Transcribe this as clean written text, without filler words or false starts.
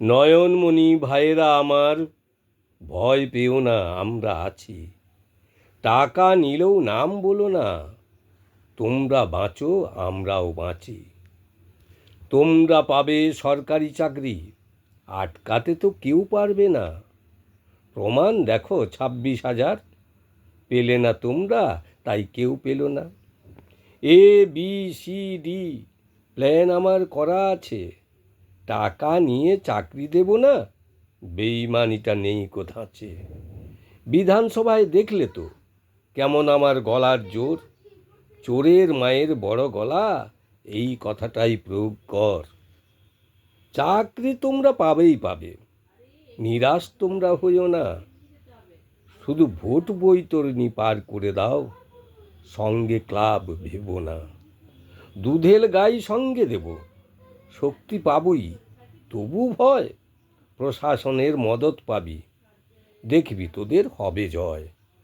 নয়নমণি ভাইয়েরা আমার, ভয় পেও না, আমরা আছি। টাকা নিলেও নাম বলো না, তোমরা বাঁচো আমরাও বাঁচি। তোমরা পাবে সরকারি চাকরি, আটকাতে তো কেউ পারবে না। প্রমাণ দেখো 26,000, পেলে না তোমরা, তাই কেউ পেল না। ABCD প্ল্যান আমার করা আছে, টাকা নিয়ে চাকরি দেব না, বেইমানিটা নেই কোথাছে। বিধানসভায় দেখলে তো কেমন আমার গলার জোর, চোরের মায়ের বড় গলা, এই কথাটাই প্রয়োগ কর। চাকরি তোমরা পাবেই পাবে, নিরাশ তোমরা হইও না। শুধু ভোট বৈতরণী পার করে দাও, সঙ্গে ক্লাব ভেবো না। দুধের গাই সঙ্গে দেব, শক্তি পাবই, তবু ভয়। প্রশাসনের মদত পাবি, দেখবি তোদের হবে জয়।